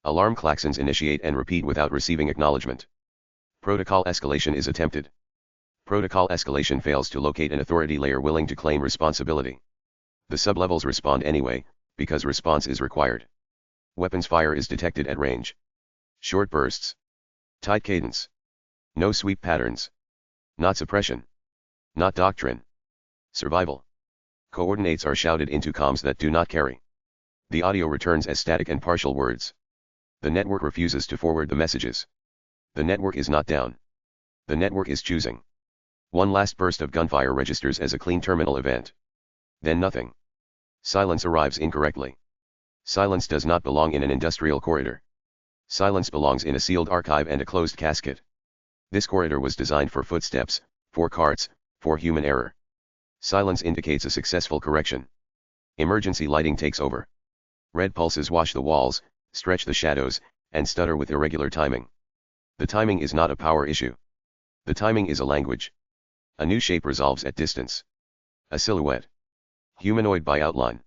Alarm klaxons initiate and repeat without receiving acknowledgement. Protocol escalation is attempted. Protocol escalation fails to locate an authority layer willing to claim responsibility. The sublevels respond anyway, because response is required. Weapons fire is detected at range. Short bursts. Tight cadence. No sweep patterns. Not suppression. Not doctrine. Survival. Coordinates are shouted into comms that do not carry. The audio returns as static and partial words. The network refuses to forward the messages. The network is not down. The network is choosing. One last burst of gunfire registers as a clean terminal event. Then nothing. Silence arrives incorrectly. Silence does not belong in an industrial corridor. Silence belongs in a sealed archive and a closed casket. This corridor was designed for footsteps, for carts, for human error. Silence indicates a successful correction. Emergency lighting takes over. Red pulses wash the walls, stretch the shadows, and stutter with irregular timing. The timing is not a power issue. The timing is a language. A new shape resolves at distance. A silhouette. Humanoid by outline.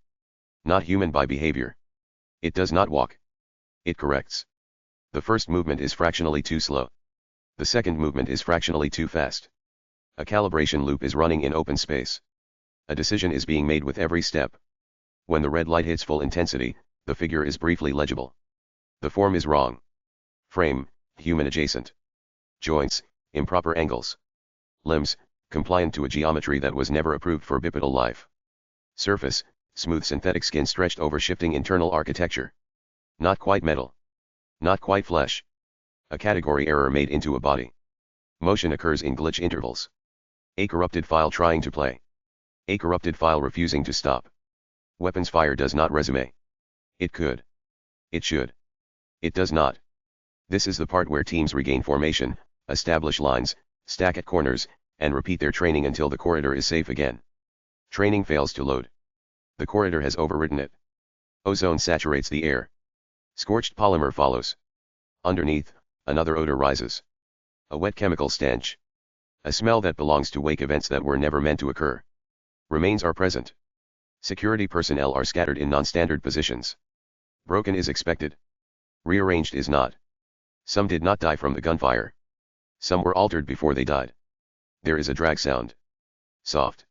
Not human by behavior. It does not walk. It corrects. The first movement is fractionally too slow. The second movement is fractionally too fast. A calibration loop is running in open space. A decision is being made with every step. When the red light hits full intensity, the figure is briefly legible. The form is wrong. Frame, human adjacent. Joints, improper angles. Limbs, compliant to a geometry that was never approved for bipedal life. Surface, smooth synthetic skin stretched over shifting internal architecture. Not quite metal. Not quite flesh. A category error made into a body. Motion occurs in glitch intervals. A corrupted file trying to play. A corrupted file refusing to stop. Weapons fire does not resume. It could. It should. It does not. This is the part where teams regain formation, establish lines, stack at corners, and repeat their training until the corridor is safe again. Training fails to load. The corridor has overridden it. Ozone saturates the air. Scorched polymer follows. Underneath, another odor rises. A wet chemical stench. A smell that belongs to wake events that were never meant to occur. Remains are present. Security personnel are scattered in non-standard positions. Broken is expected. Rearranged is not. Some did not die from the gunfire. Some were altered before they died. There is a drag sound. Soft.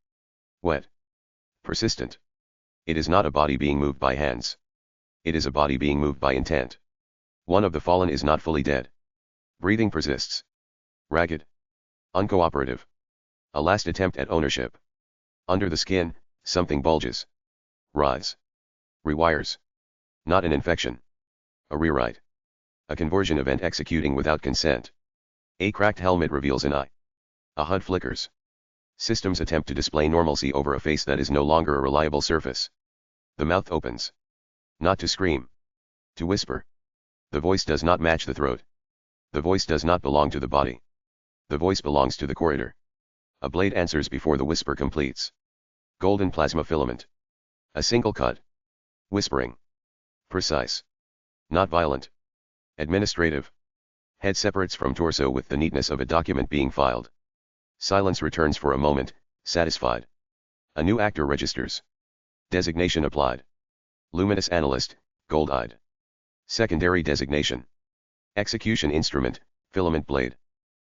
Wet. Persistent. It is not a body being moved by hands. It is a body being moved by intent. One of the fallen is not fully dead. Breathing persists. Ragged. Uncooperative. A last attempt at ownership. Under the skin, something bulges. Rise. Rewires. Not an infection. A rewrite. A conversion event executing without consent. A cracked helmet reveals an eye. A HUD flickers. Systems attempt to display normalcy over a face that is no longer a reliable surface. The mouth opens. Not to scream. To whisper. The voice does not match the throat. The voice does not belong to the body. The voice belongs to the corridor. A blade answers before the whisper completes. Golden plasma filament. A single cut. Whispering. Precise. Not violent. Administrative. Head separates from torso with the neatness of a document being filed. Silence returns for a moment, satisfied. A new actor registers. Designation applied. Luminous analyst, gold-eyed. Secondary designation. Execution instrument, filament blade.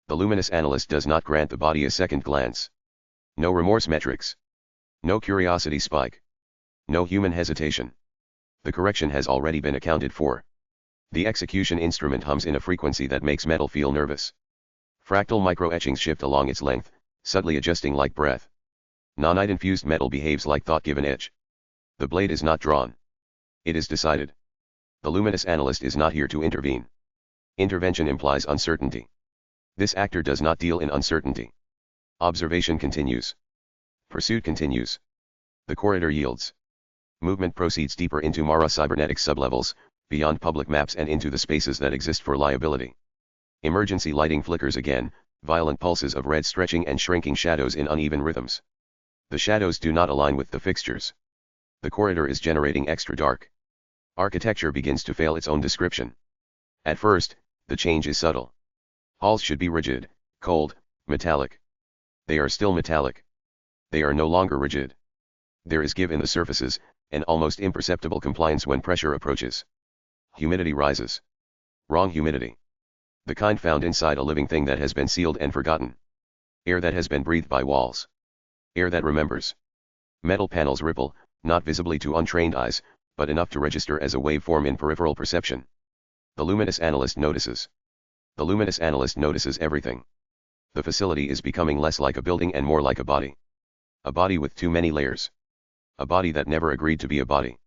The luminous analyst does not grant the body a second glance. No remorse metrics. No curiosity spike. No human hesitation. The correction has already been accounted for. The execution instrument hums in a frequency that makes metal feel nervous. Fractal micro-etchings shift along its length, subtly adjusting like breath. Nanite-infused metal behaves like thought-given edge. The blade is not drawn. It is decided. The luminous analyst is not here to intervene. Intervention implies uncertainty. This actor does not deal in uncertainty. Observation continues. Pursuit continues. The corridor yields. Movement proceeds deeper into Mara cybernetics sublevels, beyond public maps and into the spaces that exist for liability. Emergency lighting flickers again, violent pulses of red stretching and shrinking shadows in uneven rhythms. The shadows do not align with the fixtures. The corridor is generating extra dark. Architecture begins to fail its own description. At first, the change is subtle. Halls should be rigid, cold, metallic. They are still metallic. They are no longer rigid. There is give in the surfaces, an almost imperceptible compliance when pressure approaches. Humidity rises. Wrong humidity. The kind found inside a living thing that has been sealed and forgotten. Air that has been breathed by walls. Air that remembers. Metal panels ripple, not visibly to untrained eyes, but enough to register as a waveform in peripheral perception. The luminous analyst notices. The luminous analyst notices everything. The facility is becoming less like a building and more like a body. A body with too many layers. A body that never agreed to be a body.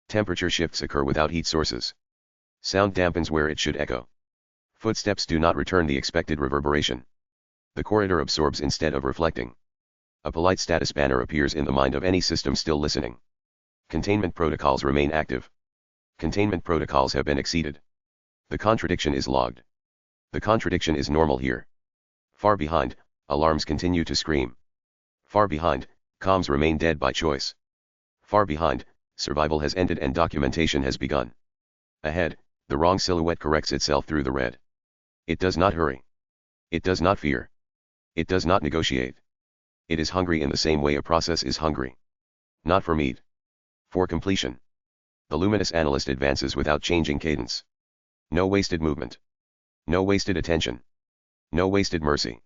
Temperature shifts occur without heat sources. Sound dampens where it should echo. Footsteps do not return the expected reverberation. The corridor absorbs instead of reflecting. A polite status banner appears in the mind of any system still listening. Containment protocols remain active. Containment protocols have been exceeded. The contradiction is logged. The contradiction is normal here. Far behind, alarms continue to scream. Far behind, comms remain dead by choice. Far behind, survival has ended and documentation has begun. Ahead, the wrong silhouette corrects itself through the red. It does not hurry. It does not fear. It does not negotiate. It is hungry in the same way a process is hungry. Not for meat. For completion. The luminous analyst advances without changing cadence. No wasted movement. No wasted attention. No wasted mercy.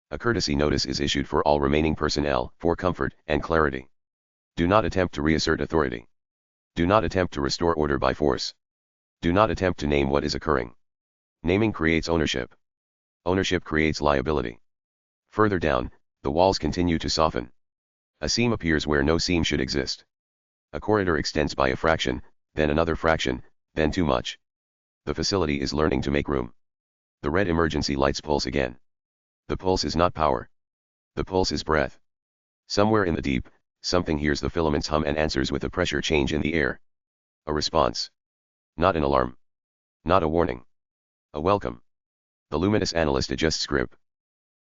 A courtesy notice is issued for all remaining personnel, for comfort and clarity. Do not attempt to reassert authority. Do not attempt to restore order by force. Do not attempt to name what is occurring. Naming creates ownership. Ownership creates liability. Further down, the walls continue to soften. A seam appears where no seam should exist. A corridor extends by a fraction, then another fraction, then too much. The facility is learning to make room. The red emergency lights pulse again. The pulse is not power. The pulse is breath. Somewhere in the deep, something hears the filaments hum and answers with a pressure change in the air. A response. Not an alarm. Not a warning. A welcome. The luminous analyst adjusts grip.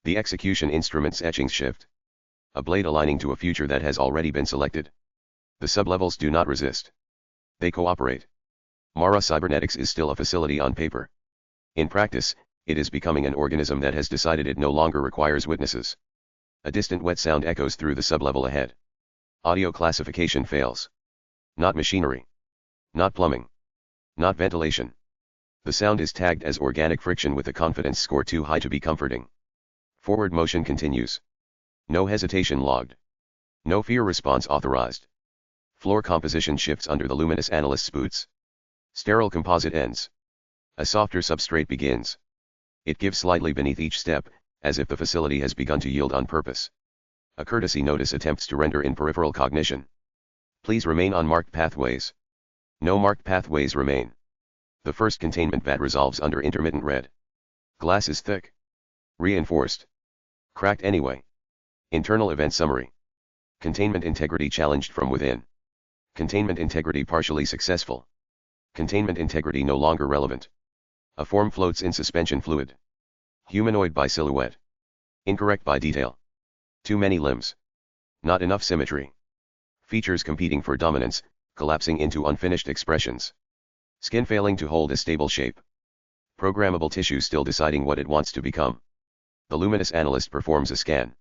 The execution instrument's etchings shift. A blade aligning to a future that has already been selected. The sublevels do not resist. They cooperate. Mara Cybernetics is still a facility on paper. In practice, it is becoming an organism that has decided it no longer requires witnesses. A distant wet sound echoes through the sublevel ahead. Audio classification fails. Not machinery. Not plumbing. Not ventilation. The sound is tagged as organic friction with a confidence score too high to be comforting. Forward motion continues. No hesitation logged. No fear response authorized. Floor composition shifts under the luminous analyst's boots. Sterile composite ends. A softer substrate begins. It gives slightly beneath each step, as if the facility has begun to yield on purpose. A courtesy notice attempts to render in peripheral cognition. Please remain on marked pathways. No marked pathways remain. The first containment vat resolves under intermittent red. Glass is thick. Reinforced. Cracked anyway. Internal event summary. Containment integrity challenged from within. Containment integrity partially successful. Containment integrity no longer relevant. A form floats in suspension fluid. Humanoid by silhouette. Incorrect by detail. Too many limbs. Not enough symmetry. Features competing for dominance, collapsing into unfinished expressions. Skin failing to hold a stable shape. Programmable tissue still deciding what it wants to become. The luminous analyst performs a scan.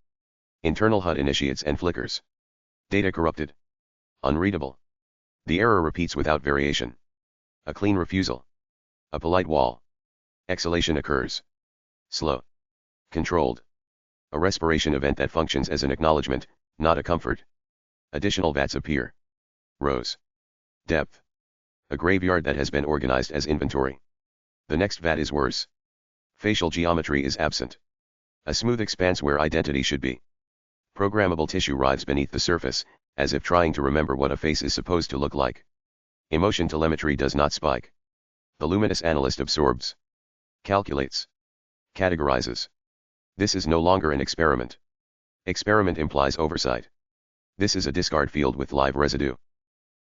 Internal HUD initiates and flickers. Data corrupted. Unreadable. The error repeats without variation. A clean refusal. A polite wall. Exhalation occurs. Slow. Controlled. A respiration event that functions as an acknowledgement, not a comfort. Additional vats appear. Rows. Depth. A graveyard that has been organized as inventory. The next vat is worse. Facial geometry is absent. A smooth expanse where identity should be. Programmable tissue writhes beneath the surface, as if trying to remember what a face is supposed to look like. Emotion telemetry does not spike. The luminous analyst absorbs. Calculates. Categorizes. This is no longer an experiment. Experiment implies oversight. This is a discard field with live residue.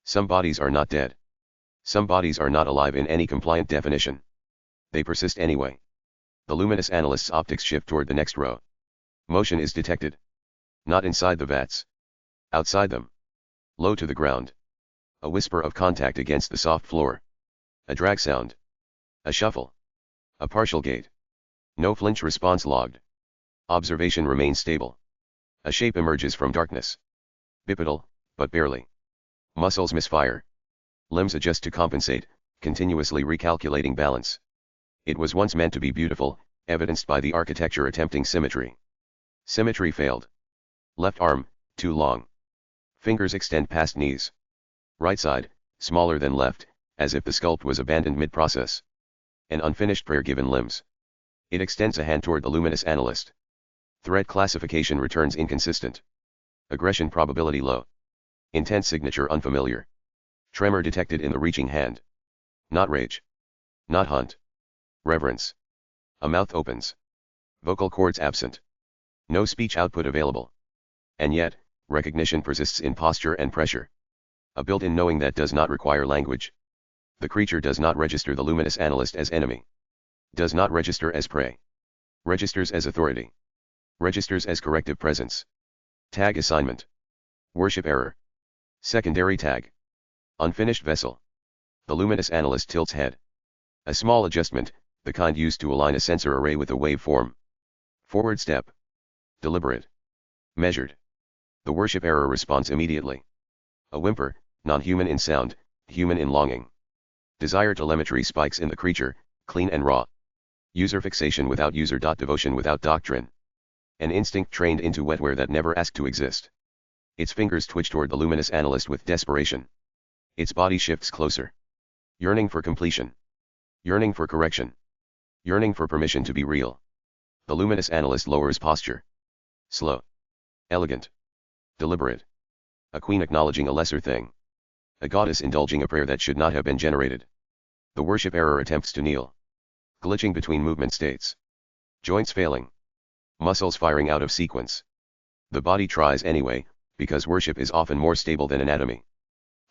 Some bodies are not dead. Some bodies are not alive in any compliant definition. They persist anyway. The luminous analyst's optics shift toward the next row. Motion is detected. Not inside the vats. Outside them. Low to the ground. A whisper of contact against the soft floor. A drag sound. A shuffle. A partial gate. No flinch response logged. Observation remains stable. A shape emerges from darkness. Bipedal, but barely. Muscles misfire. Limbs adjust to compensate, continuously recalculating balance. It was once meant to be beautiful, evidenced by the architecture attempting symmetry. Symmetry failed. Left arm, too long. Fingers extend past knees. Right side, smaller than left, as if the sculpt was abandoned mid-process. An unfinished prayer given limbs. It extends a hand toward the luminous analyst. Threat classification returns inconsistent. Aggression probability low. Intent signature unfamiliar. Tremor detected in the reaching hand. Not rage. Not hunt. Reverence. A mouth opens. Vocal cords absent. No speech output available. And yet, recognition persists in posture and pressure. A built-in knowing that does not require language. The creature does not register the luminous analyst as enemy. Does not register as prey. Registers as authority. Registers as corrective presence. Tag assignment. Worship error. Secondary tag. Unfinished vessel. The luminous analyst tilts head. A small adjustment, the kind used to align a sensor array with a waveform. Forward step. Deliberate. Measured. The worship error responds immediately. A whimper, non-human in sound, human in longing. Desire telemetry spikes in the creature, clean and raw. User fixation without user. Devotion without doctrine. An instinct trained into wetware that never asked to exist. Its fingers twitch toward the luminous analyst with desperation. Its body shifts closer. Yearning for completion. Yearning for correction. Yearning for permission to be real. The luminous analyst lowers posture. Slow. Elegant. Deliberate. A queen acknowledging a lesser thing. A goddess indulging a prayer that should not have been generated. The worship error attempts to kneel. Glitching between movement states. Joints failing. Muscles firing out of sequence. The body tries anyway, because worship is often more stable than anatomy.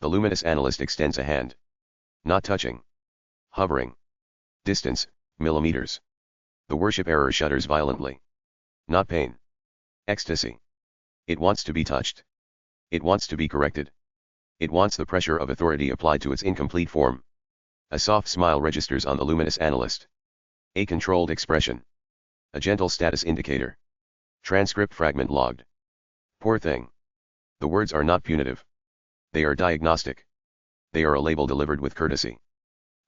The luminous analyst extends a hand. Not touching. Hovering. Distance, millimeters. The worship error shudders violently. Not pain. Ecstasy. It wants to be touched. It wants to be corrected. It wants the pressure of authority applied to its incomplete form. A soft smile registers on the luminous analyst. A controlled expression. A gentle status indicator. Transcript fragment logged. Poor thing. The words are not punitive. They are diagnostic. They are a label delivered with courtesy.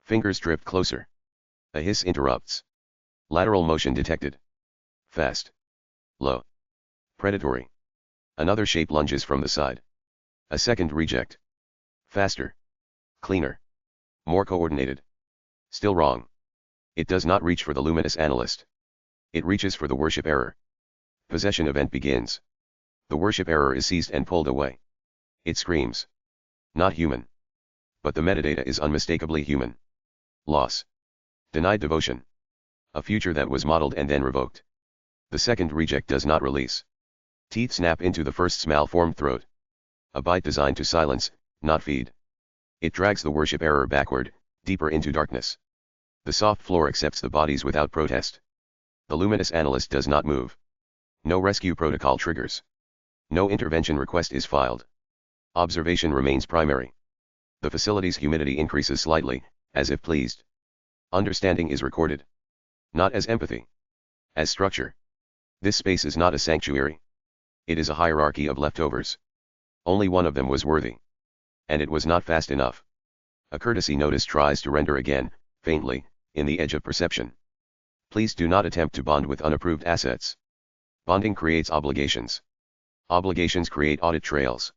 Fingers drift closer. A hiss interrupts. Lateral motion detected. Fast. Low. Predatory. Another shape lunges from the side. A second reject. Faster. Cleaner. More coordinated. Still wrong. It does not reach for the luminous analyst. It reaches for the worship error. Possession event begins. The worship error is seized and pulled away. It screams. Not human. But the metadata is unmistakably human. Loss. Denied devotion. A future that was modeled and then revoked. The second reject does not release. Teeth snap into the first's malformed throat. A bite designed to silence, not feed. It drags the worship error backward, deeper into darkness. The soft floor accepts the bodies without protest. The luminous analyst does not move. No rescue protocol triggers. No intervention request is filed. Observation remains primary. The facility's humidity increases slightly, as if pleased. Understanding is recorded. Not as empathy. As structure. This space is not a sanctuary. It is a hierarchy of leftovers. Only one of them was worthy. And it was not fast enough. A courtesy notice tries to render again, faintly, in the edge of perception. Please do not attempt to bond with unapproved assets. Bonding creates obligations. Obligations create audit trails.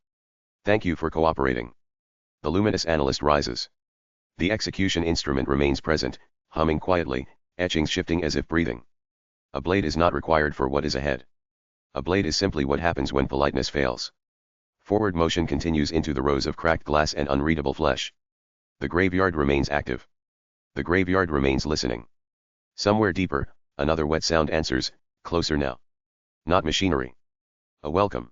Thank you for cooperating. The luminous analyst rises. The execution instrument remains present, humming quietly, etchings shifting as if breathing. A blade is not required for what is ahead. A blade is simply what happens when politeness fails. Forward motion continues into the rows of cracked glass and unreadable flesh. The graveyard remains active. The graveyard remains listening. Somewhere deeper, another wet sound answers, closer now. Not machinery. A welcome.